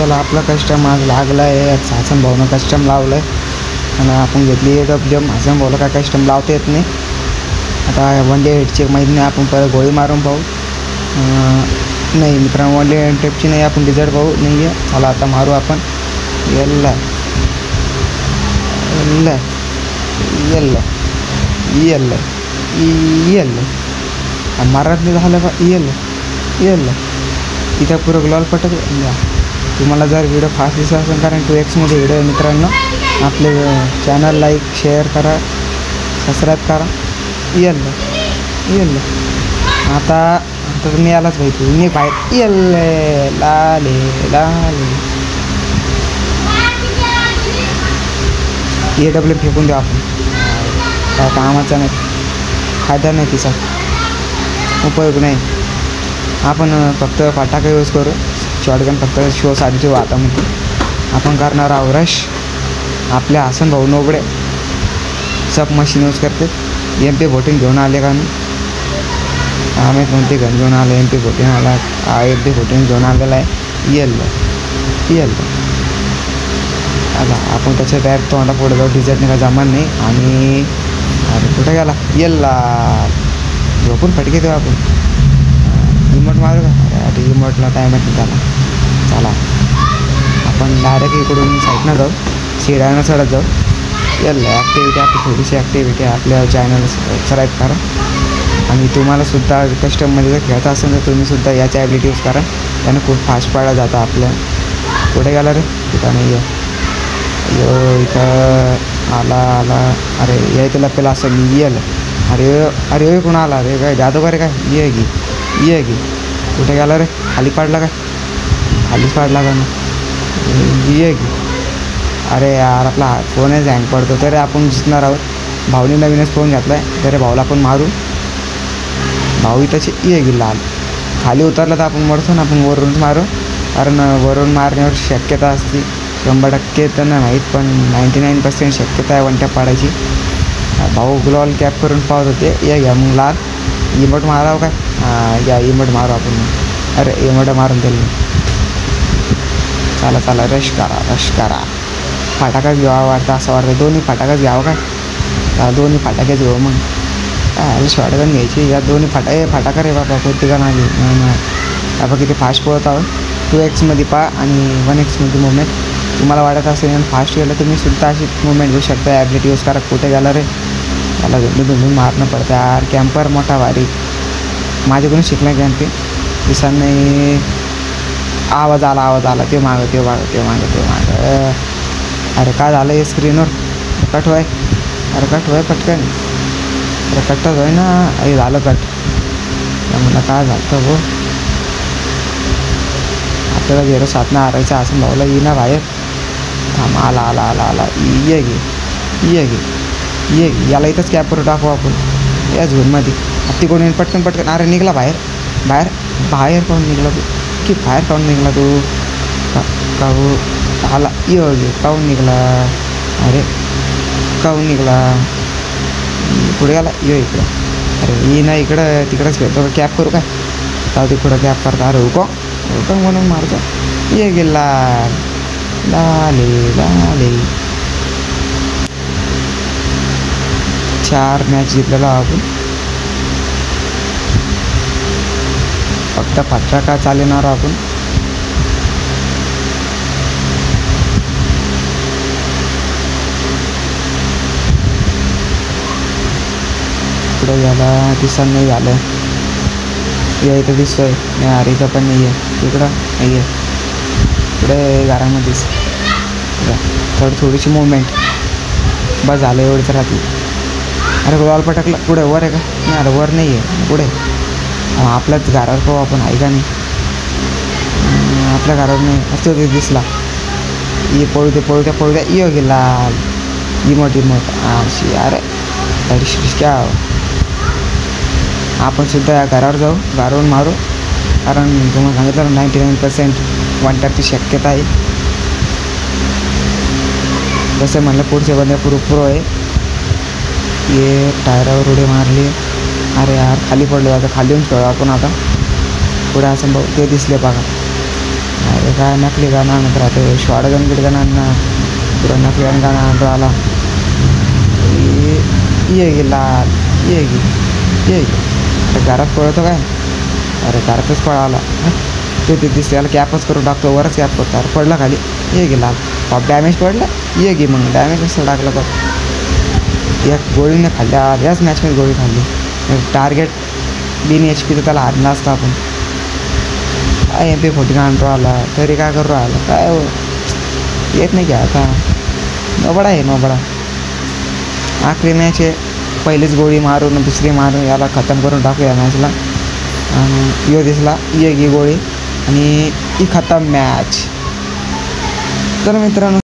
चला आपला कस्टम आज लागला आहे. हसन भाऊनं कस्टम लावलं आहे आणि आपण घेतली AWM. हसन भाऊला काय कस्टम लावता येत नाही. आता वन डे हेडची माहिती नाही, आपण परत गोळी मारून पाहू. नाही मित्रांनो, वन डे ट्रिपची नाही, आपण डिझर्ट पाहू. नाही आहे, चला आता मारू आपण. येल्ला येल्ला येल्ला येल्ला येल्ला मारातले झालं का? येल्ला येल्ला इथं पुरं ग्लॉल पटक या. तुम्हाला जर व्हिडिओ फास्ट दिसला असेल, कारण 2x व्हिडिओ आहे मित्रांनो, आपले चॅनल लाईक शेअर करा, सबस्क्राईब करा. येल्ला येल्ला आता तर मी यालाच पाहिजे, मी बाहेर येल्ले लाले लाले. AWM फेकून देऊ आपण, काय कामाचा नाही, फायदा नाही, तिचा उपयोग नाही. आपण फक्त फटाका यूज करू, शॉटगन फक्त शोसाठी ठेवू. आता म्हणतो आपण करणार आहोत रश. आपल्या हसन भाऊ नोबडे सब मशीन यूज करते. MP14 घेऊन आले का? आम्ही कोणते गन घेऊन आले? MP14 आला, MP14 घेऊन आलेला आहे. येल्लो आता आपण त्याच्या डायरेक्ट तोंडा पुढे जाऊ. डिझर्ट का जमान नाही. आणि अरे कुठं गेला? येल्ला झोपून फटके देऊ आपण. रिमोट मारू का? अरे रिमोटला टाईम आहे त्याला. चला आपण डायरेक्ट इकडून साईडनं जाऊ, शिड्यानं चढत जाऊ. येल्ला ॲक्टिव्हिटी, आपली थोडीशी ॲक्टिव्हिटी आपल्या चॅनल सबस्क्राईब करा. आणि तुम्हालासुद्धा कस्टममध्ये जर खेळता असेल तर तुम्हीसुद्धा याचा ॲबिलिटी यूज करा. त्यानं खूप फास्ट पाळला जातं आपल्या. कुठे गेला रे? तिथं नाही आहे. इथं आला. अरे या इथं लपेला असं येल. अरे कोण आला रे? काय जादूगार काय? ये की कुठे गेला रे? खाली पाडला काय? खालीच पाडला का ना? ये की. अरे यार आपला फोनच हँग पडतो. तरी आपण जिंकणार आहोत. भाऊने नवीनच फोन घेतला आहे, तरी भाऊला आपण मारू. भाऊ इथंचे ये की लाल. खाली उतरला तर आपण मरतो ना, आपण वरूनच मारू. कारण वरून मारण्यावर शक्यता असते. 100% तर नाही माहीत, पण 99% शक्यता आहे वन टॅप पाडायची. भाऊ ग्लॉल कॅप करून पाहत होते. या घ्या मग लाल. इमोट मारावं काय? हां या इमोट मारू आपण. अरे इमोट मारून दिलं. चला रश करा. फटाकाच घ्यावा वाटतं, असं वाटतं. दोन्ही फटाकाच घ्यावं काय? दोन्ही फटाकेच घेऊ मग. काय शॉटगन घ्यायची. या दोन्ही फटाका रे बाबा, कोणती गण आली नाही. आपण किती फास्ट पळत आहोत. 2x पहा आणि 1x मुवमेंट. तुम्हाला वाटत असेल आणि फास्ट गेलं तुम्ही सुद्धा अशी मुवमेंट घेऊ शकता. ॲबिलिटी यूज करा. कुठे गेला रे? त्याला धुंडून मारणं पडतं यार. कॅम्पर मोठा भारी माझ्याकडून शिकला कॅम्पिंग. दिसांनी आवाज आला. ते मागं. अरे काय झालं हे स्क्रीनवर? कट व्हाय. अरे कट व्हाय पटकन. अरे कटच होय ना. अरे झालं कट. म्हणलं काय झालं हो? आपल्याला 0-7 हारायचं असं भाऊला येईना बाहेर. थांब आला. ये गे याला इथंच कॅपवर टाकू आपण या झोनमध्ये. तिकडून येऊन पटकन. अरे निघला बाहेर काहून निघला तू? की बाहेर काहून निघला तू? काहू आला ये गे काहून निघला? अरे काहून निघला? पुढे गेला ये इकडं. अरे ये ना इकडं, तिकडंच खेळतो. कॅप करू काय? जाऊ दे पुढं कॅप करता. अरे उको म्हणून मारतो. ये गेला लाले 4 मॅच जिंकलेला आपण. फक्त फटाका चालणार आपण. पुढे याला दिसन नाही झालं. या इथं दिसतोय. अरे इथं पण नाही आहे. इकडं नाही आहे. पुढे घरामध्येच थोडीशी मुवमेंट बस झालं. एवढंच राहते. अरे ग्लॉल पटकला. पुढे वर आहे का? नाही अरे वर नाही आहे. पुढे आपल्याच घरावर पाहू आपण. आहे का नाही? आपल्या घरावर नाही. असतो ते दिसला. ये पळू द्या. ये गेला इमोट अशी. अरे क्या आपण सुद्धा या घरावर जाऊ. घरावरून मारू. कारण तुम्हाला सांगितलं 99% वन टॅपची शक्यता आहे. जसं म्हणलं पुढचे बंदे प्रो आहे. ये टायरावर उडी मारली. अरे यार खाली पडलो. आता खाली येऊन खेळू आपण. आता पुढे असं भाऊ ते दिसले बघा. अरे काय नकली गाणं आणत राहतो, शॉटगन बिटगन आणणार, पुरा नकली गाणं आणत राहिला. ये गे लाल, ये गे अरे घरात पळतो काय, अरे घरातच पळाला. ते दिसते त्याला कॅपच करून टाकतो, वरच कॅप करतो. अरे पडला खाली, ये गे लाल. बाप डॅमेज पडला, ये गे मग डॅमेज कसं टाकलं तर या गोळीने खाल्ल्या. याच मॅचमध्ये गोळी खाल्ली. टार्गेट बिन HP तर त्याला हारला असता आपण. काय MP40 आणतो आला तरी काय करू राहिला, काय हो येत नाही की आता. नोबडा आहे नोबडा. आखरी मॅच आहे, पहिलीच गोळी मारून दुसरी मारून याला खतम करून टाकू या मॅचला. आणि यो दिसला ये गी गोळी आणि ही खतम मॅच. तर मित्रांनो